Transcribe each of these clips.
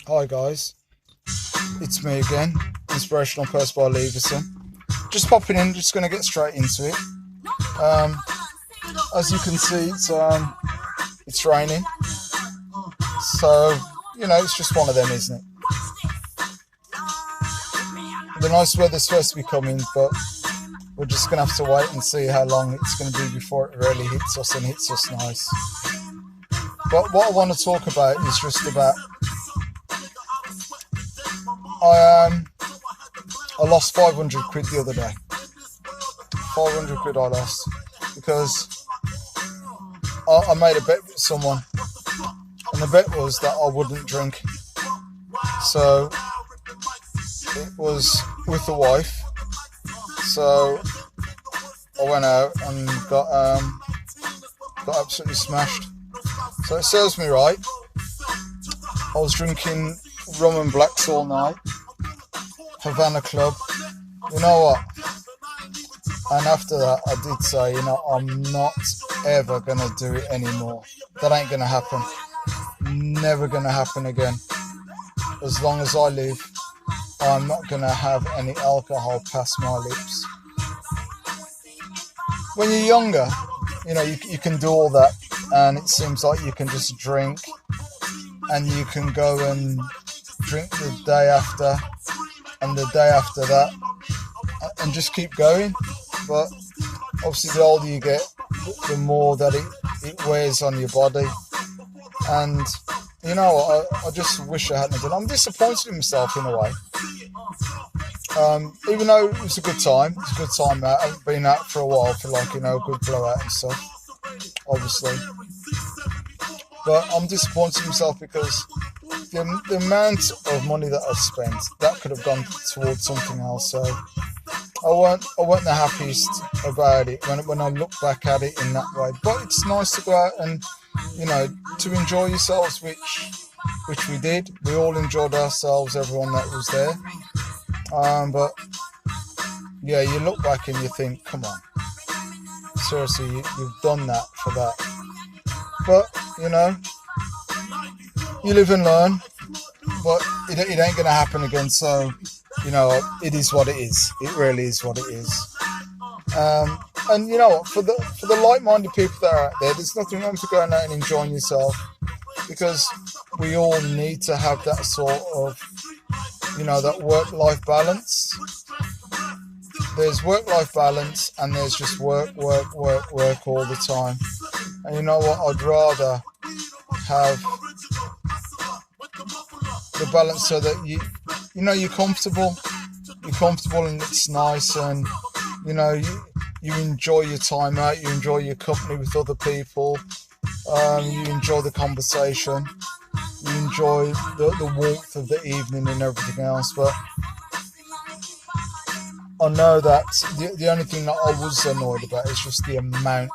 Hi guys, it's me again, Inspirational Post by Leverson. Just popping in, just going to get straight into it. As you can see, it's raining, so it's just one of them, isn't it? The nice weather's supposed to be coming, but we're just going to have to wait and see how long it's going to be before it really hits us and hits us nice. But what I want to talk about is just about I lost 500 quid the other day. 500 quid I lost because I made a bet with someone, and the bet was that I wouldn't drink. So it was with the wife. So I went out and got absolutely smashed. So it serves me right. I was drinking rum and blacks all night, Havana Club. You know what? And after that, I did say, I'm not ever going to do it anymore. That ain't going to happen. Never going to happen again. As long as I live, I'm not going to have any alcohol past my lips. When you're younger, you can do all that, and it seems like you can just drink, and you can go and drink the day after, and the day after that, and just keep going. But obviously the older you get, the more that it wears on your body. And I just wish I hadn't done it. I'm disappointed in myself in a way. Even though it was a good time. It's a good time out. I haven't been out for a while for a good blowout and stuff, obviously. But I'm disappointed in myself because the amount of money that I spent, that could have gone towards something else. So I weren't the happiest about it when I look back at it in that way. But it's nice to go out and to enjoy yourselves, which we did. We all enjoyed ourselves, everyone that was there. But yeah, you look back and you think, come on, seriously, you've done that for that. But you live and learn. But it ain't going to happen again. So it is what it is. It really is what it is. And you know what? For the like-minded people that are out there, there's nothing wrong to going out and enjoying yourself, because we all need to have that sort of that work-life balance. There's work-life balance, and there's just work all the time. And you know what? I'd rather have the balance so that you're comfortable and it's nice, and you enjoy your time out, you enjoy your company with other people, you enjoy the conversation, you enjoy the warmth of the evening and everything else. But I know that the only thing that I was annoyed about is just the amount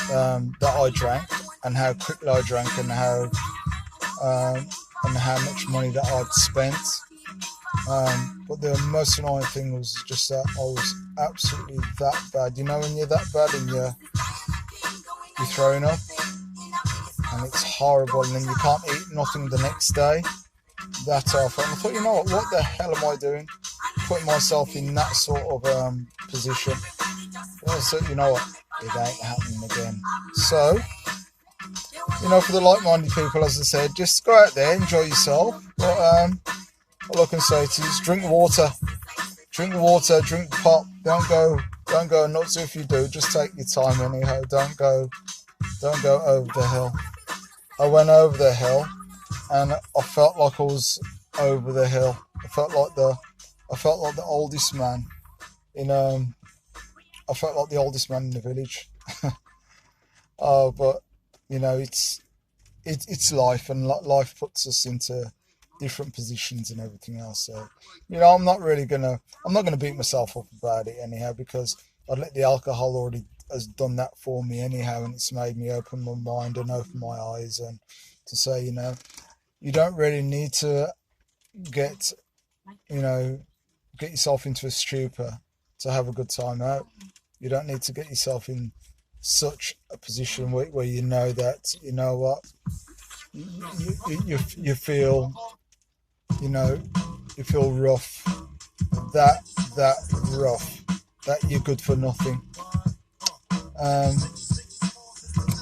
that I drank, and how quickly I drank, and how much money that I'd spent. But the most annoying thing was just that I was absolutely that bad. When you're that bad and you're throwing up, and it's horrible, and then you can't eat nothing the next day. That's how I felt. I thought, what the hell am I doing? Putting myself in that sort of position. So it ain't happening again. So, for the like-minded people, as I said, just go out there, enjoy yourself. But all I can say to you is drink water, drink pop. Don't go nuts. If you do, just take your time anyhow. Don't go over the hill. I went over the hill, and I felt like I was over the hill. I felt like the oldest man in I felt like the oldest man in the village. But it's life, and life puts us into different positions and everything else. So I'm not gonna beat myself up about it anyhow, because I'd let the alcohol already has done that for me anyhow, and it's made me open my mind and open my eyes, and to say you don't really need to get yourself into a stupor to have a good time out. You don't need to get yourself in such a position where you know that, what, you feel you know, you feel rough, that rough, that you're good for nothing.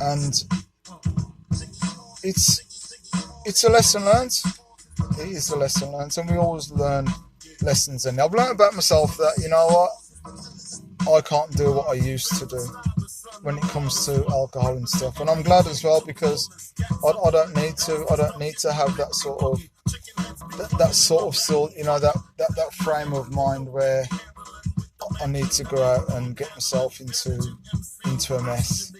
And it's a lesson learned. It is a lesson learned, and we always learn lessons. And I've learned about myself that, you know what, I can't do what I used to do when it comes to alcohol and stuff. And I'm glad as well, because I don't need to. I don't need to have that sort of still, you know, that frame of mind where I need to go out and get myself into a mess.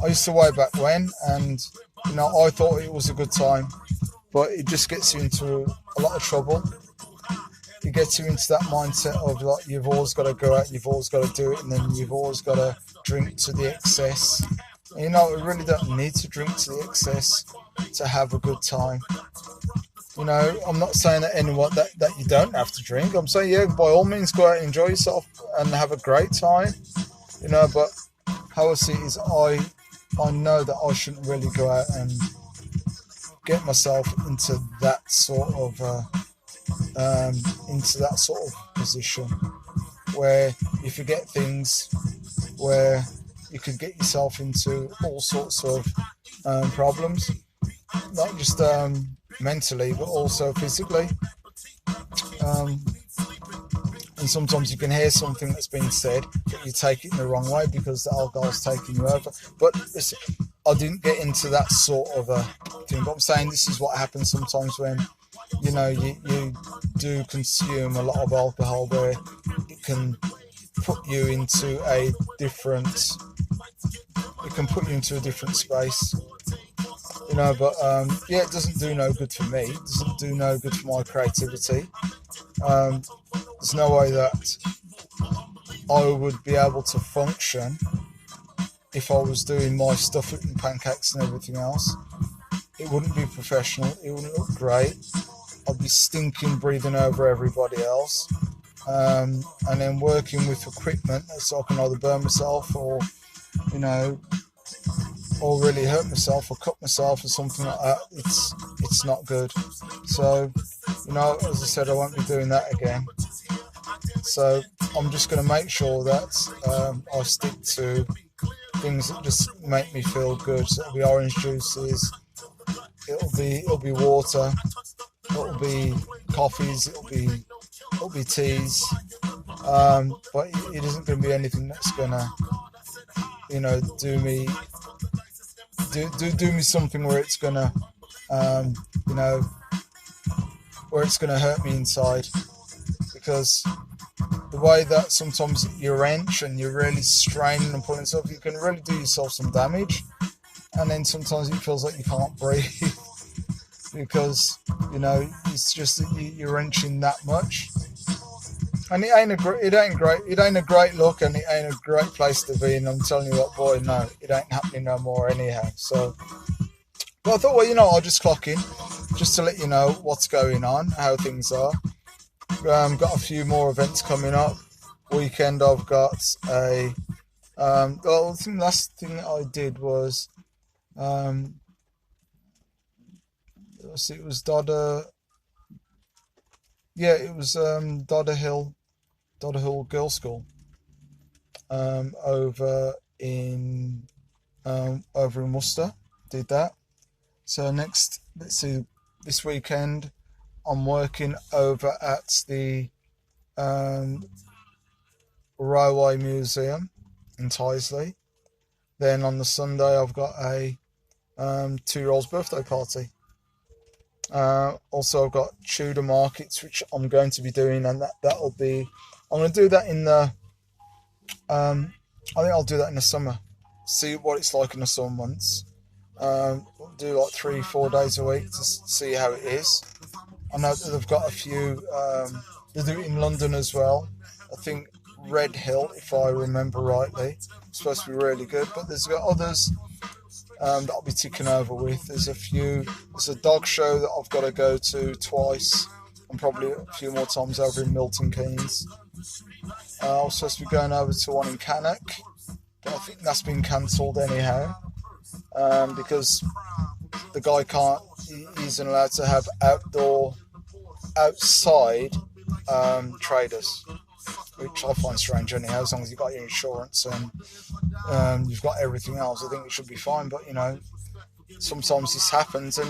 I used to way back when, and you know, I thought it was a good time, but it just gets you into a lot of trouble. It gets you into that mindset of like, you've always got to go out, you've always got to do it, and then you've always got to drink to the excess. And, you know, we really don't need to drink to the excess to have a good time. You know, I'm not saying that anyone that you don't have to drink. I'm saying, yeah, by all means, go out and enjoy yourself and have a great time. You know, but how I see it is, I know that I shouldn't really go out and get myself into that sort of position where you forget things, where you could get yourself into all sorts of problems, not just mentally but also physically. And sometimes you can hear something that's been said, but you take it in the wrong way because the alcohol's taking you over. But listen, I didn't get into that sort of a thing, but I'm saying this is what happens sometimes when, you know, you do consume a lot of alcohol, where it can put you into a different space. You know, but yeah, it doesn't do no good for me. It doesn't do no good for my creativity. There's no way that I would be able to function if I was doing my stuff, eating pancakes and everything else. It wouldn't be professional. It wouldn't look great. I'd be stinking, breathing over everybody else. And then working with equipment so I can either burn myself or, you know, or really hurt myself or cut myself or something like that. It's not good. So, you know, as I said, I won't be doing that again. So I'm just going to make sure that I stick to things that just make me feel good. So it'll be orange juices, it'll be water, it'll be coffees, it'll be teas. But it isn't going to be anything that's going to, you know, do me something where it's going to, you know, where it's going to hurt me inside. Because the way that sometimes you wrench and you're really straining and pulling stuff, you can really do yourself some damage. And then sometimes it feels like you can't breathe because, you know, it's just that you're wrenching that much. And it ain't a great look, and it ain't a great place to be. And I'm telling you what, boy, no, it ain't happening no more anyhow. So, but I thought, well, you know, I'll just clock in just to let you know what's going on, how things are. Got a few more events coming up. Weekend, I've got a. Well, I think the last thing I did was, it was Dodder. Yeah, it was Dodder Hill Girls' School. Over in Worcester, did that. So next, let's see, this weekend I'm working over at the Railway Museum in Tyseley. Then on the Sunday I've got a 2-year-old's birthday party. Also I've got Tudor markets, which I'm going to be doing, and that'll be, I'm going to do that in the I think I'll do that in the summer, see what it's like in the summer months. Do like 3-4 days a week to see how it is. I know that they've got a few, they do it in London as well. I think Red Hill, if I remember rightly, it's supposed to be really good, but there's got others that I'll be ticking over with. There's a dog show that I've got to go to twice, and probably a few more times over in Milton Keynes. I was supposed to be going over to one in Cannock, but I think that's been cancelled anyhow, because the guy he isn't allowed to have outdoor outside traders, which I find strange anyhow. As long as you've got your insurance and you've got everything else, I think it should be fine. But sometimes this happens, and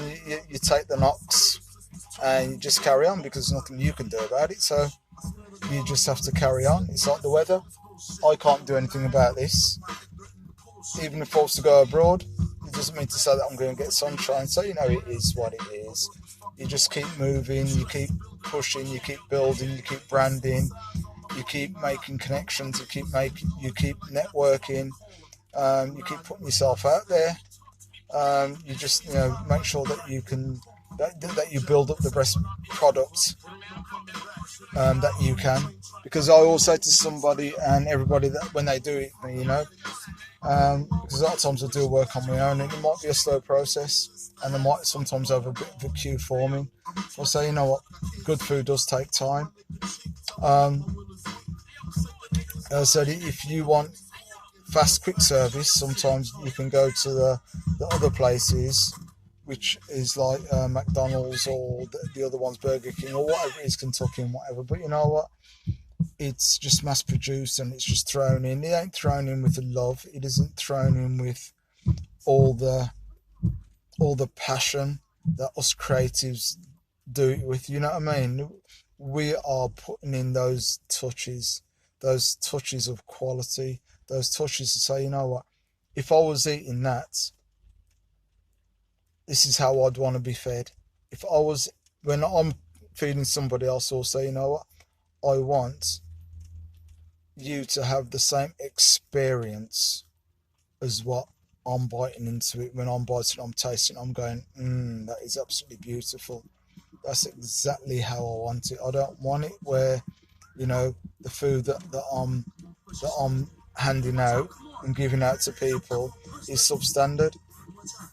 you take the knocks and you just carry on because there's nothing you can do about it. So you just have to carry on. It's like the weather. I can't do anything about this. Even if I was to go abroad, it doesn't mean to say that I'm going to get sunshine. So it is what it is. You just keep moving, you keep pushing, you keep building, you keep branding, you keep making connections, you keep networking, you keep putting yourself out there. You just make sure that you can that you build up the best product that you can. Because I always say to somebody and everybody that when they do it, because a lot of times I do work on my own, and it might be a slow process, and I might sometimes have a bit of a queue forming. I'll say, good food does take time. As I said, if you want fast, quick service, sometimes you can go to the other places, which is like McDonald's or the other ones, Burger King or whatever it is, Kentucky and whatever. But you know what? It's just mass produced and it's just thrown in. It ain't thrown in with the love. It isn't thrown in with all the passion that us creatives do it with. You know what I mean? We are putting in those touches of quality, those touches to say, if I was eating that, this is how I'd want to be fed. When I'm feeding somebody else, I'll say, I want you to have the same experience as what I'm biting into it. When I'm biting, I'm tasting, I'm going, that is absolutely beautiful. That's exactly how I want it. I don't want it where, the food that I'm handing out and giving out to people is substandard.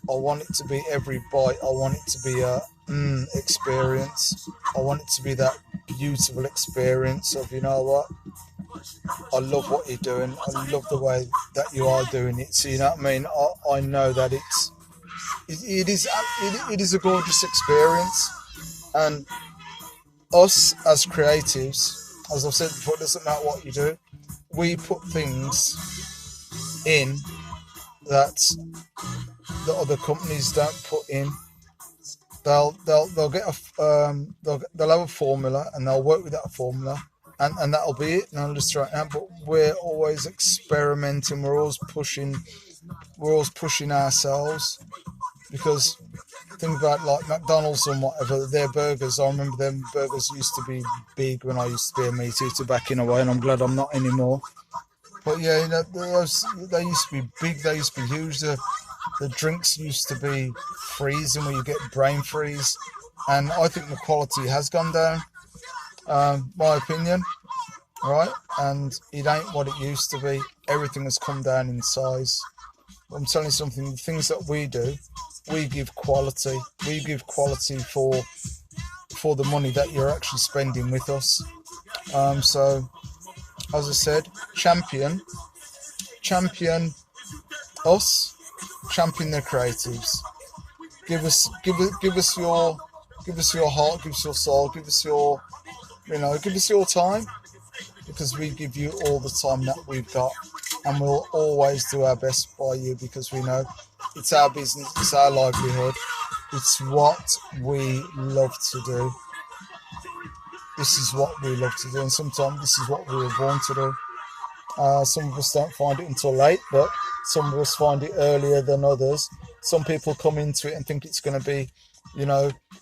I want it to be every bite. I want it to be a experience. I want it to be that beautiful experience of, I love what you're doing. I love the way that you are doing it. So you know what I mean? I know that it is a gorgeous experience. And us as creatives, as I've said before, it doesn't matter what you do. We put things in that the other companies don't put in. They'll get they'll have a formula and they'll work with that formula, and that'll be it. And I'll just throw it out. But we're always experimenting. We're always pushing ourselves, because think about like McDonald's and whatever, their burgers. I remember them burgers used to be big when I used to be a meat eater back in a way, and I'm glad I'm not anymore. But yeah, they used to be big. They used to be huge. The drinks used to be freezing, where you get brain freeze, and I think the quality has gone down. My opinion, right? And it ain't what it used to be. Everything has come down in size. I'm telling you something. The things that we do, we give quality. We give quality for the money that you're actually spending with us. So, as I said, champion us. Champion the creatives. Give us your heart, give us your soul, give us your time, because we give you all the time that we've got, and we'll always do our best by you, because we know it's our business, it's our livelihood, it's what we love to do. This is what we love to do, and sometimes this is what we were born to do. Some of us don't find it until late, but some of us find it earlier than others. Some people come into it and think it's going to be,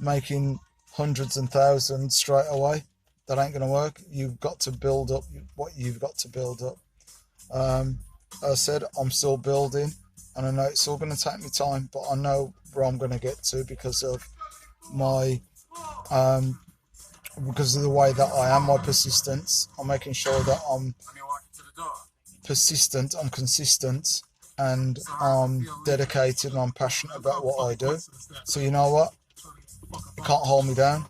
making hundreds and thousands straight away. That ain't going to work. You've got to build up what you've got to build up. As I said, I'm still building, and I know it's all going to take me time, but I know where I'm going to get to because of my, because of the way that I am, my persistence. I'm making sure that I'm persistent, I'm consistent, and I'm dedicated, and I'm passionate about what I do. So you know what? You can't hold me down.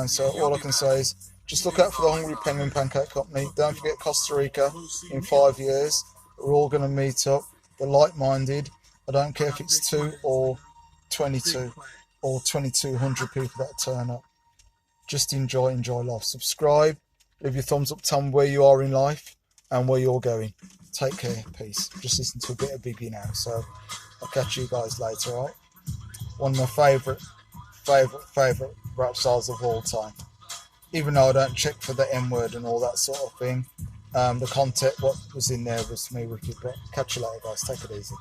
So all I can say is just look out for the Hungry Penguin Pancake Company. Don't forget Costa Rica in 5 years. We're all going to meet up. The like-minded. I don't care if it's 2 or 22 or 2,200 people that turn up. Just enjoy life. Subscribe, leave your thumbs up, tell me where you are in life and where you're going. Take care, peace. Just listen to a bit of Biggie now, so I'll catch you guys later, alright? One of my favourite rap stars of all time. Even though I don't check for the N-word and all that sort of thing, the content, what was in there was me wicked. But catch you later, guys. Take it easy.